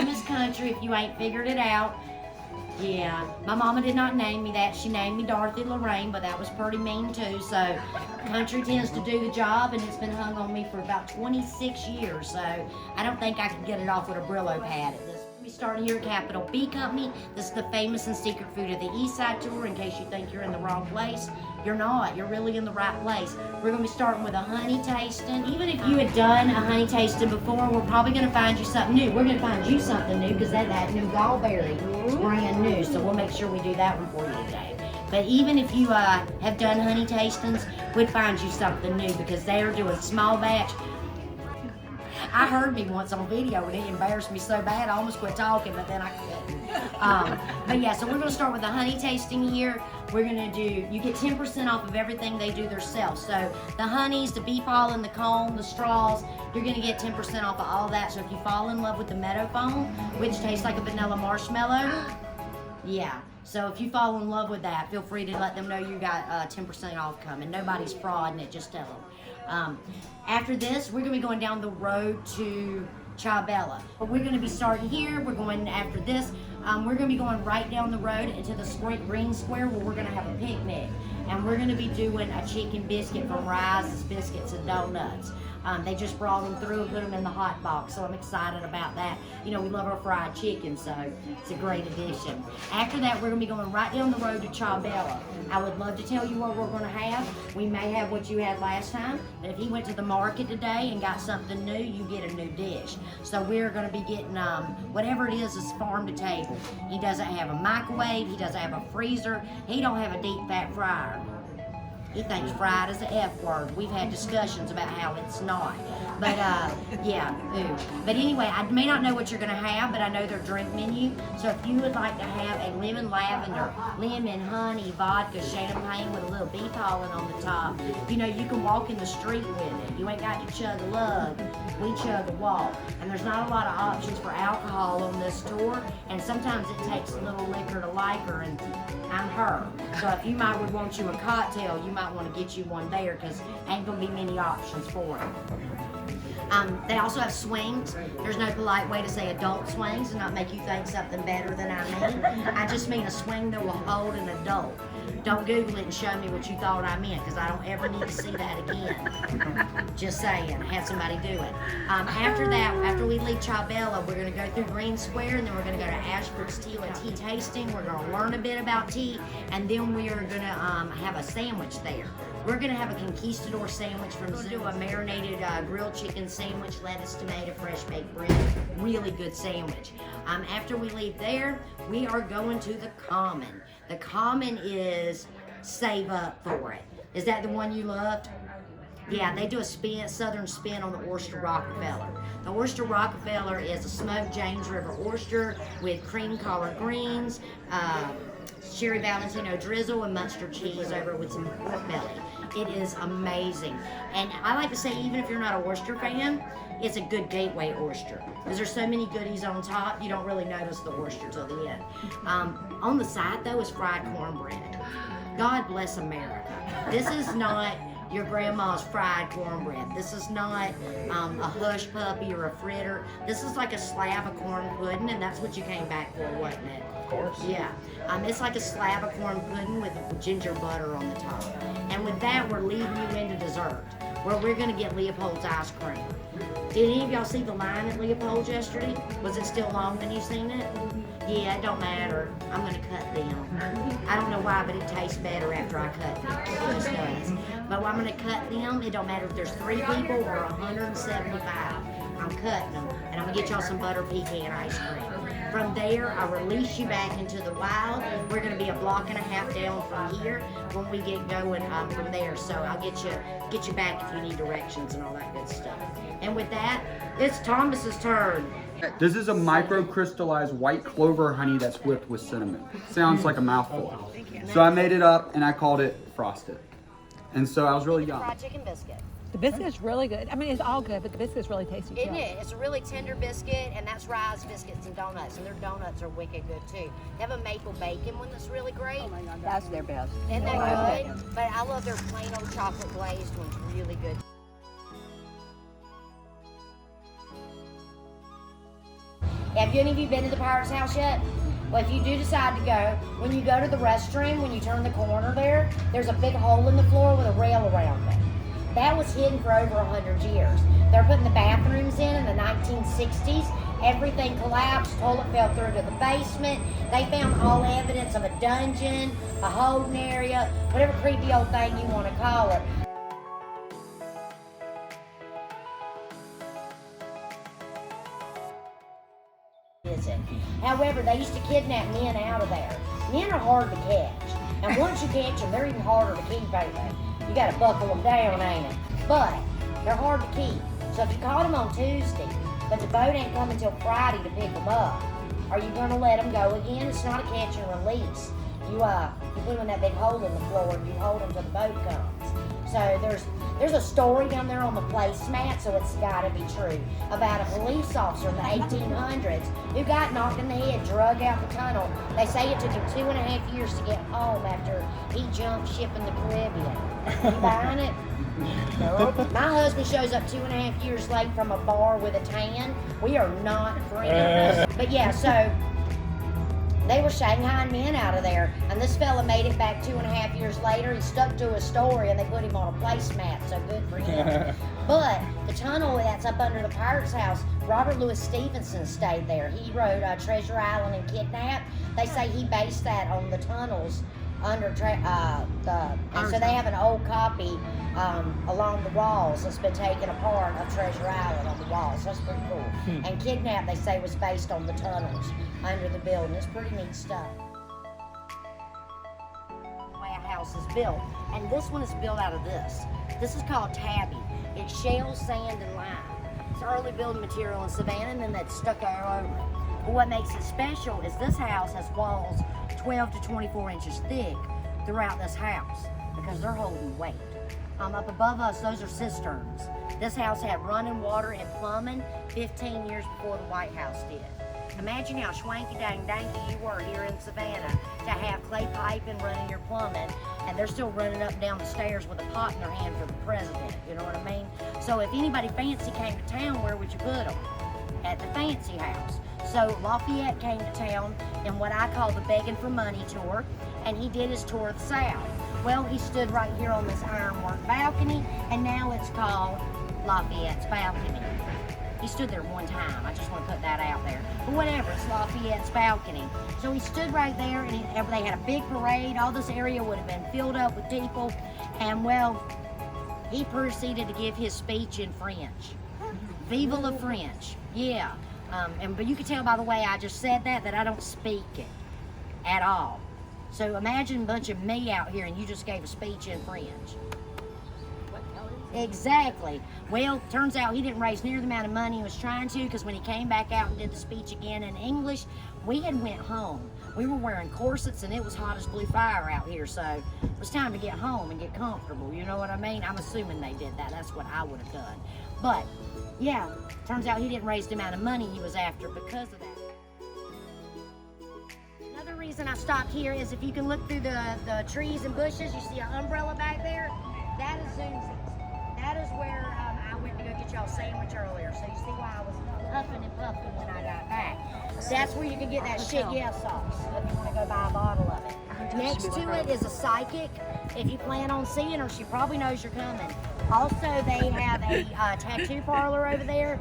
famous country if you ain't figured it out. Yeah, my mama did not name me that. She named me Dorothy Lorraine, but that was pretty mean too. So country tends to do the job, and it's been hung on me for about 26 years. So I don't think I could get it off with a Brillo pad at this. We started here at Capital B Company. This is the famous and secret food of the East Side Tour. In case you think you're in the wrong place, you're not. You're really in the right place. We're going to be starting with a honey tasting. Even if you had done a honey tasting before, we're probably going to find you something new. We're going to find you something new because that new gallberry is brand new. So we'll make sure we do that one for you today. But even if you have done honey tastings, we'd find you something new because they are doing small batch. I heard me once on video and it embarrassed me so bad I almost quit talking, but then I couldn't. But yeah, so we're gonna start with the honey tasting here. We're gonna do, you get 10% off of everything they do themselves. So the honeys, the bee pollen, the comb, the straws, you're gonna get 10% off of all that. So if you fall in love with the meadow foam, which tastes like a vanilla marshmallow, yeah. So if you fall in love with that, feel free to let them know you got 10% off coming. Nobody's frauding it, just tell them. After this, we're gonna be going down the road to Chabella. We're gonna be starting here, we're going after this. We're gonna be going right down the road into the green square where we're gonna have a picnic. And we're gonna be doing a chicken biscuit from Rise's Biscuits and Donuts. They just brought them through and put them in the hot box, so I'm excited about that. You know, we love our fried chicken, so it's a great addition. After that, we're gonna be going right down the road to Chabella. I would love to tell you what we're gonna have. We may have what you had last time, but if he went to the market today and got something new, you get a new dish. So we're gonna be getting whatever it is farm to table. He doesn't have a microwave, he doesn't have a freezer, he don't have a deep fat fryer. He thinks fried is an F word. We've had discussions about how it's not. But yeah, ooh. But anyway, I may not know what you're gonna have, but I know their drink menu. So if you would like to have a lemon lavender, lemon honey, vodka, champagne with a little bee pollen on the top, you know, you can walk in the street with it. You ain't got to chug a lug. We chug a walk. And there's not a lot of options for alcohol on this tour, and sometimes it takes a little liquor to like her, and I'm her. So if you would want you a cocktail, you might want to get you one there because ain't gonna be many options for it. They also have swings. There's no polite way to say adult swings and not make you think something better than I mean. I just mean a swing that will hold an adult. Don't Google it and show me what you thought I meant because I don't ever need to see that again. Just saying, have somebody do it. After that, after we leave Chabella, we're gonna go through Green Square and then we're gonna go to Ashford's Tea and Tea Tasting. We're gonna learn a bit about tea and then we are gonna have a sandwich there. We're gonna have a conquistador sandwich from Zoo, a marinated grilled chicken sandwich, lettuce, tomato, fresh baked bread, really good sandwich. After we leave there, we are going to the Common. The Common is save up for it. Is that the one you loved? Yeah, they do a southern spin on the Oyster Rockefeller. The Oyster Rockefeller is a smoked James River oyster with cream collard greens, cherry Valentino drizzle, and Munster cheese over with some pork belly. It is amazing. And I like to say, even if you're not an oyster fan, it's a good gateway oyster. Because there's so many goodies on top, you don't really notice the oyster till the end. On the side, though, is fried cornbread. God bless America. This is not your grandma's fried cornbread. This is not a hush puppy or a fritter. This is like a slab of corn pudding, and that's what you came back for, wasn't it? Of course. Yeah. It's like a slab of corn pudding with ginger butter on the top. And with that, we're leading you into dessert, where we're gonna get Leopold's ice cream. Did any of y'all see the line at Leopold yesterday? Was it still long when you seen it? Yeah, it don't matter. I'm gonna cut them. I don't know why, but it tastes better after I cut them. It just does. But I'm gonna cut them. It don't matter if there's 3 people or 175. I'm cutting them, and I'm gonna get y'all some butter pecan ice cream. From there, I release you back into the wild. We're gonna be a block and a half down from here when we get going from there. So I'll get you back if you need directions and all that good stuff. And with that, it's Thomas's turn. This is a microcrystallized white clover honey that's whipped with cinnamon. Sounds like a mouthful. So I made it up and I called it frosted. And so I was really young. Fried chicken biscuit. The biscuit's really good. I mean, it's all good, but the biscuit's really tasty too. Isn't it? It's a really tender biscuit, and that's Rise's Biscuits and Donuts, and their donuts are wicked good too. They have a maple bacon one that's really great. Oh my God, that's their best. Isn't that good? But I love their plain old chocolate glazed one's really good. Have any of you been to the Pirate's house yet? Well, if you do decide to go, when you go to the restroom, when you turn the corner there's a big hole in the floor with a rail around it. That was hidden for over 100 years. They're putting the bathrooms in the 1960s. Everything collapsed, toilet fell through to the basement. They found all evidence of a dungeon, a holding area, whatever creepy old thing you want to call it. However, they used to kidnap men out of there. Men are hard to catch. And once you catch them, they're even harder to keep, ain't they? You gotta buckle them down, ain't it? But they're hard to keep. So if you caught them on Tuesday, but the boat ain't coming till Friday to pick them up, are you gonna let them go again? It's not a catch and release. You put them in that big hole in the floor and you hold them till the boat comes. So there's a story down there on the placemat, so it's gotta be true, about a police officer in the 1800s who got knocked in the head, drug out the tunnel. They say it took him 2.5 years to get home after he jumped ship in the Caribbean. You buying it? No. My husband shows up 2.5 years late from a bar with a tan. We are not friends. But yeah, so they were shanghaiing men out of there, and this fella made it back 2.5 years later. He stuck to his story, and they put him on a placemat, so good for him. But the tunnel that's up under the Pirate's house, Robert Louis Stevenson stayed there. He wrote Treasure Island and Kidnap. They say he based that on the tunnels under and so they have an old copy along the walls that's been taken apart of Treasure Island on the walls. That's pretty cool. And Kidnap, they say, was based on the tunnels under the building. It's pretty neat stuff. The way a house is built. And this one is built out of this. This is called tabby. It's shale, sand, and lime. It's early building material in Savannah, and then that's stucco over it. But what makes it special is this house has walls 12 to 24 inches thick throughout this house because they're holding weight. Up above us, those are cisterns. This house had running water and plumbing 15 years before the White House did. Imagine how schwanky-dang-danky you were here in Savannah to have clay piping running your plumbing, and they're still running up and down the stairs with a pot in their hand for the president, you know what I mean? So if anybody fancy came to town, where would you put them? At the fancy house. So Lafayette came to town in what I call the Begging for Money tour, and he did his tour of the South. Well, he stood right here on this ironwork balcony, and now it's called Lafayette's balcony. He stood there one time. I just want to put that out there. But whatever, it's Lafayette's balcony. So he stood right there, and they had a big parade. All this area would have been filled up with people, and well, he proceeded to give his speech in French. Vive la French. Yeah. But you can tell by the way I just said that I don't speak it at all. So imagine a bunch of me out here and you just gave a speech in French. Exactly. Well, turns out he didn't raise near the amount of money he was trying to, because when he came back out and did the speech again in English, we had went home. We were wearing corsets and it was hot as blue fire out here, so it was time to get home and get comfortable, you know what I mean? I'm assuming they did that. That's what I would have done. But yeah, turns out he didn't raise the amount of money he was after because of that. Another reason I stopped here is if you can look through the trees and bushes, you see an umbrella back there? That is Zoom's. That is where I went to go get y'all a sandwich earlier. So you see why I was huffing and puffing when I got back. That's where you can get that shit yeah sauce if you want to go buy a bottle of it. Next to it is a psychic. If you plan on seeing her, she probably knows you're coming. Also, they have a tattoo parlor over there.